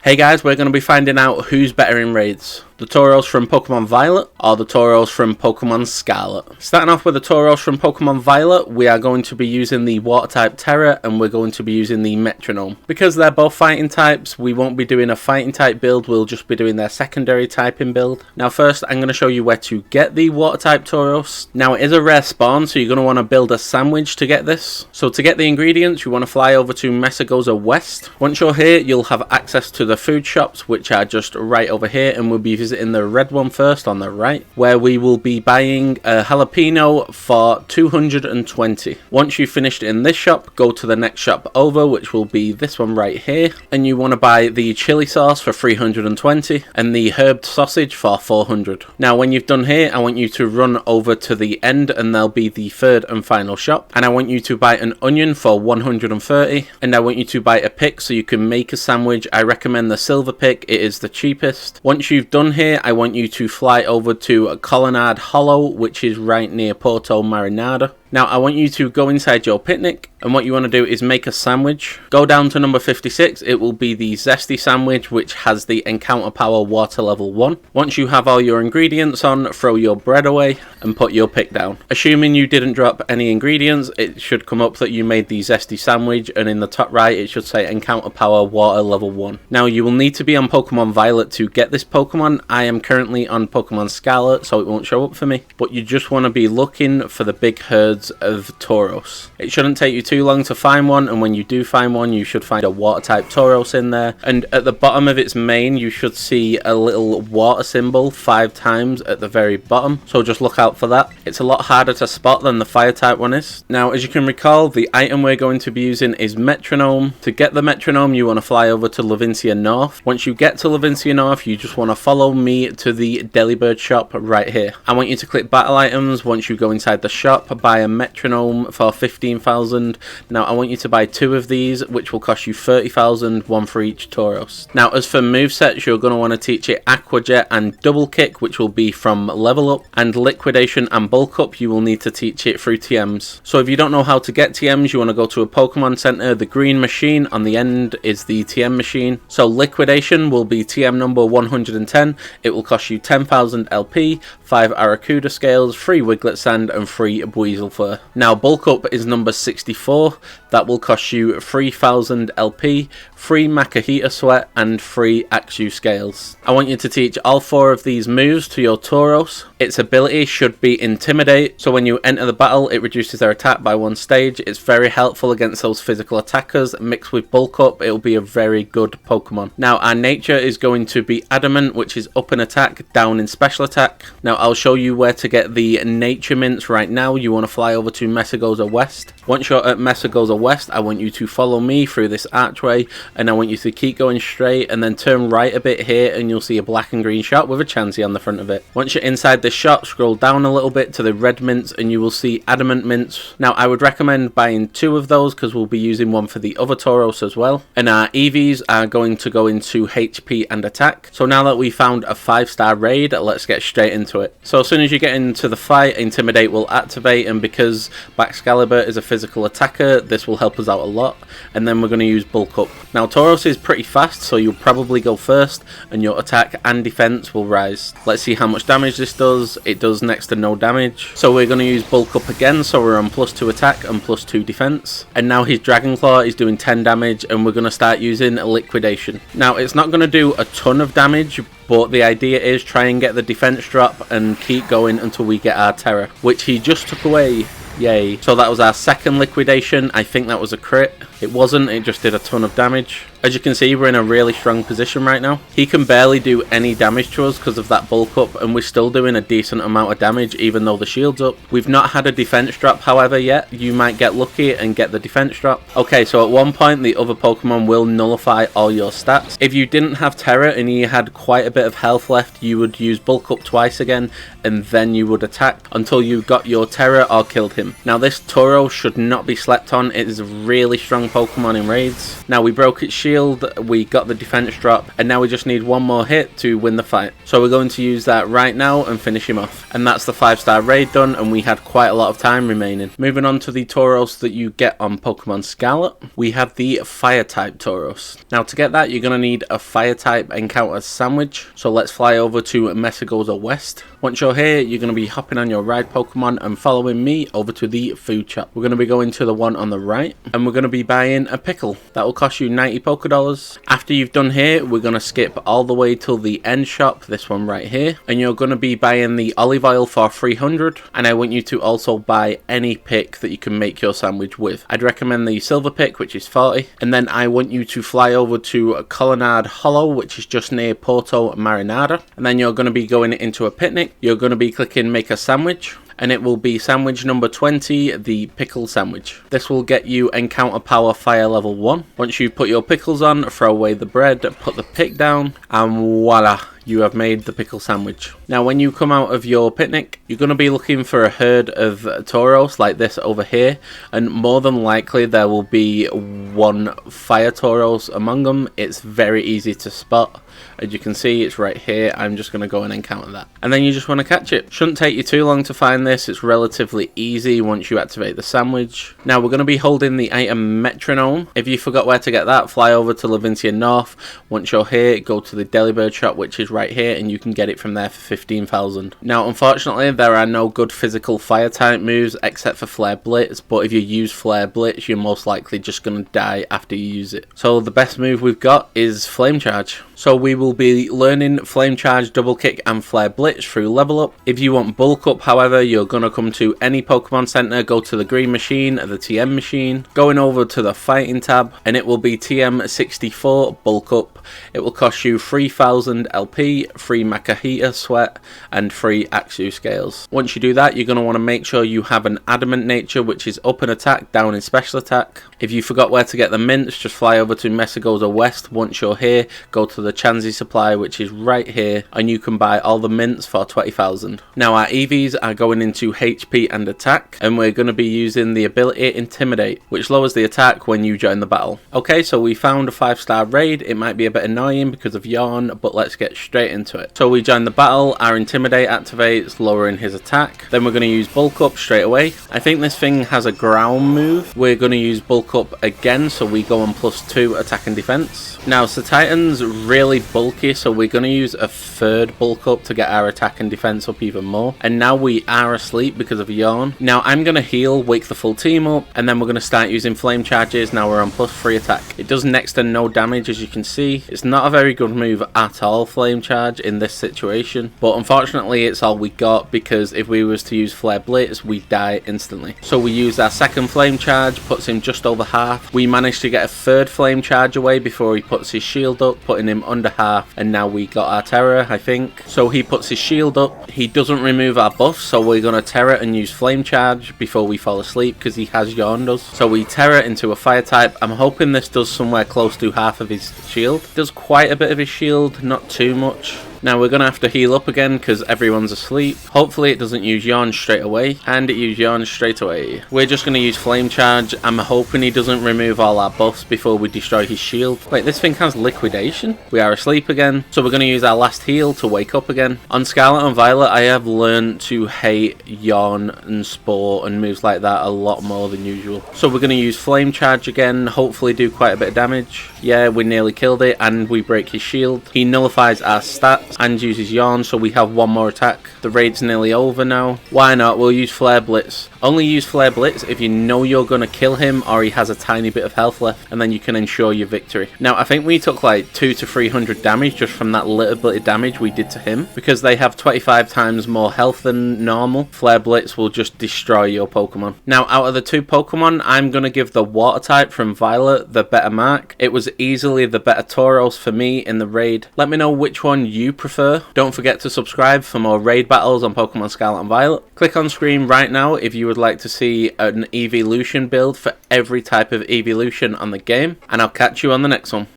Hey guys, we're going to be finding out who's better in raids. The Tauros from Pokemon Violet or the Tauros from Pokemon Scarlet. Starting off with the Tauros from Pokemon Violet, we are going to be using the Water type Terra and we're going to be using the Metronome. Because they're both fighting types, we won't be doing a fighting type build, we'll just be doing their secondary typing build. Now first, I'm going to show you where to get the Water type Tauros. Now it is a rare spawn, so you're going to want to build a sandwich to get this. So to get the ingredients, you want to fly over to Messagoza West. Once you're here, you'll have access to the food shops, which are just right over here, and we'll be visiting the red one first on the right, where we will be buying a jalapeno for 220. Once you've finished in this shop, go to the next shop over, which will be this one right here, and you want to buy the chili sauce for 320 and the herbed sausage for 400. Now when you've done here, I want you to run over to the end and there'll be the third and final shop, and I want you to buy an onion for 130, and I want you to buy a pick so you can make a sandwich. I recommend the silver pick, it is the cheapest. Once you've done here, I want you to fly over to Colonnade Hollow, which is right near Porto Marinada. Now I want you to go inside your picnic, and what you want to do is make a sandwich. Go down to number 56, it will be the zesty sandwich, which has the encounter power water level 1. Once you have all your ingredients on, throw your bread away and put your pick down. Assuming you didn't drop any ingredients, it should come up that you made the zesty sandwich, and in the top right it should say encounter power water level 1. Now you will need to be on Pokemon Violet to get this Pokemon. I am currently on Pokemon Scarlet, so it won't show up for me, but you just want to be looking for the big herds of Tauros. It shouldn't take you too long to find one, and when you do find one, you should find a water type Tauros in there, and at the bottom of its mane you should see a little water symbol 5 times at the very bottom, so just look out for that. It's a lot harder to spot than the fire type one is. Now as you can recall, the item we're going to be using is Metronome. To get the Metronome, you want to fly over to Levincia North. Once you get to Levincia North, you just want to follow me to the Delibird shop right here. I want you to click battle items. Once you go inside the shop, buy a Metronome for 15,000. Now I want you to buy 2 of these, which will cost you 30,000, 1 for each Tauros. Now as for movesets, you're going to want to teach it Aqua Jet and Double Kick, which will be from level up, and Liquidation and Bulk Up you will need to teach it through TMs. So if you don't know how to get TMs, you want to go to a Pokemon Center. The green machine on the end is the TM machine. So Liquidation will be TM number 110. It will cost you 10,000 LP, 5 Aracuda scales, 3 Wiglet Sand and 3 Buizel Fur. Now Bulk Up is number 64. That will cost you 3,000 LP, 3 Makahita Sweat and 3 Axu scales. I want you to teach all 4 of these moves to your Tauros. Its ability should be Intimidate, so when you enter the battle it reduces their attack by 1 stage. It's very helpful against those physical attackers. Mixed with Bulk Up, it will be a very good Pokemon. Now our nature is going to be Adamant, which is up in attack, down in special attack. Now I'll show you where to get the nature mints right now. You want to fly over to Messagoza West. Once you're at Messagoza West, I want you to follow me through this archway, and I want you to keep going straight and then turn right a bit here, and you'll see a black and green shop with a Chansey on the front of it. Once you're inside this shop, scroll down a little bit to the red mints and you will see Adamant mints. Now I would recommend buying 2 of those because we'll be using one for the other Tauros as well, and our EVs are going to go into HP and attack. So now that we found a 5-star raid, let's get straight into it. So as soon as you get into the fight, Intimidate will activate, and because Baxcalibur is a physical attacker, this will help us out a lot. And then we're going to use Bulk Up. Now Tauros is pretty fast, so you'll probably go first and your attack and defense will rise. Let's see how much damage this does. It does next to no damage. So we're going to use Bulk Up again, so we're on +2 attack and +2 defense. And now his Dragon Claw is doing 10 damage, and we're going to start using Liquidation. Now it's not going to do a ton of damage, but the idea is try and get the defense drop and keep going until we get our Terror, which he just took away. Yay. So that was our second Liquidation. I think that was a crit. It wasn't, it just did a ton of damage. As you can see, we're in a really strong position right now. He can barely do any damage to us because of that Bulk Up, and we're still doing a decent amount of damage even though the shield's up. We've not had a defense drop however yet. You might get lucky and get the defense drop. Okay, so at one point the other Pokemon will nullify all your stats. If you didn't have Terror and you had quite a bit of health left, you would use Bulk Up twice again, and then you would attack until you got your Terror or killed him. Now this Tauros should not be slept on. It is a really strong Pokemon in raids. Now we broke its shield, we got the defense drop, and now we just need one more hit to win the fight. So we're going to use that right now and finish him off. And that's the 5-star raid done, and we had quite a lot of time remaining. Moving on to the Tauros that you get on Pokemon Scarlet, we have the fire type Tauros. Now to get that, you're going to need a fire type encounter sandwich. So let's fly over to Messagoza West. Once you're here, you're going to be hopping on your ride Pokemon and following me over to the food shop. We're going to be going to the one on the right, and we're going to be buying a pickle. That will cost you 90 Pokedollars. After you've done here, we're going to skip all the way till the end shop, this one right here, and you're going to be buying the olive oil for 300, and I want you to also buy any pick that you can make your sandwich with. I'd recommend the silver pick, which is 40, and then I want you to fly over to Colonnade Hollow, which is just near Porto Marinada, and then you're going to be going into a picnic. You're going to be clicking make a sandwich, and it will be sandwich number 20, the pickle sandwich. This will get you encounter power fire level 1. Once you put your pickles on, throw away the bread, put the pick down, and voila, you have made the pickle sandwich. Now when you come out of your picnic, you're going to be looking for a herd of Tauros like this over here, and more than likely there will be one fire Tauros among them. It's very easy to spot. As you can see, it's right here. I'm just going to go and encounter that. And then you just want to catch it. Shouldn't take you too long to find this. It's relatively easy once you activate the sandwich. Now we're going to be holding the item Metronome. If you forgot where to get that, fly over to Levincia North. Once you're here, go to the Delibird shop, which is right here, and you can get it from there for 15,000. Now unfortunately, there are no good physical fire type moves except for Flare Blitz, but if you use Flare Blitz, you're most likely just going to die after you use it. So the best move we've got is Flame Charge. So we will be learning Flame Charge, Double Kick and Flare Blitz through Level Up. If you want Bulk Up, however, you're going to come to any Pokemon Center, go to the green machine, the TM machine, going over to the Fighting tab, and it will be TM64 Bulk Up. It will cost you 3,000 LP, 3 Makahita Sweat, and 3 Axu Scales. Once you do that, you're going to want to make sure you have an Adamant Nature, which is up in attack, down in special attack. If you forgot where to get the mints, just fly over to Messagoza West. Once you're here, go to the Chansey supply, which is right here, and you can buy all the mints for 20,000. Now our EVs are going into HP and attack, and we're going to be using the ability Intimidate, which lowers the attack when you join the battle. Okay, so we found a 5-star raid. It might be a bit annoying because of Yawn, but let's get straight into it. So we join the battle, our Intimidate activates, lowering his attack. Then we're going to use Bulk Up straight away. I think this thing has a ground move. We're going to use Bulk Up again, so we go on +2 attack and defense. Now Titan's really bulky, so we're going to use a third Bulk Up to get our attack and defense up even more. And now we are asleep because of Yawn. Now I'm going to heal, wake the full team up, and then we're going to start using Flame Charges. Now we're on +3 attack. It does next to no damage, as you can see. It's not a very good move at all, Flame Charge, in this situation, but unfortunately it's all we got, because if we was to use Flare Blitz, we die instantly. So we use our second Flame Charge, puts him just over half. We managed to get a third Flame Charge away before he puts his shield up, putting him under half, and now we got our Terror, I think. So he puts his shield up. He doesn't remove our buff, so we're going to Terror and use Flame Charge before we fall asleep, because he has yawned us. So we Terror into a fire type. I'm hoping this does somewhere close to half of his shield. It does quite a bit of his shield, not too much. Now we're going to have to heal up again because everyone's asleep. Hopefully it doesn't use Yawn straight away, and it used Yawn straight away. We're just going to use Flame Charge. I'm hoping he doesn't remove all our buffs before we destroy his shield. Wait, this thing has Liquidation? We are asleep again, so we're going to use our last heal to wake up again. On Scarlet and Violet, I have learned to hate Yawn and Spore and moves like that a lot more than usual. So we're going to use Flame Charge again, hopefully do quite a bit of damage. Yeah, we nearly killed it, and we break his shield. He nullifies our stats and uses Yawn, so we have one more attack. The raid's nearly over now. Why not? We'll use Flare Blitz. Only use Flare Blitz if you know you're going to kill him or he has a tiny bit of health left, and then you can ensure your victory. Now I think we took like 200 to 300 damage just from that little bit of damage we did to him, because they have 25 times more health than normal. Flare Blitz will just destroy your Pokemon. Now out of the two Pokemon, I'm going to give the Water type from Violet the better mark. It was easily the better Tauros for me in the raid. Let me know which one you prefer. Don't forget to subscribe for more raid battles on Pokemon Scarlet and Violet. Click on screen right now if you would like to see an evolution build for every type of evolution on the game, and I'll catch you on the next one.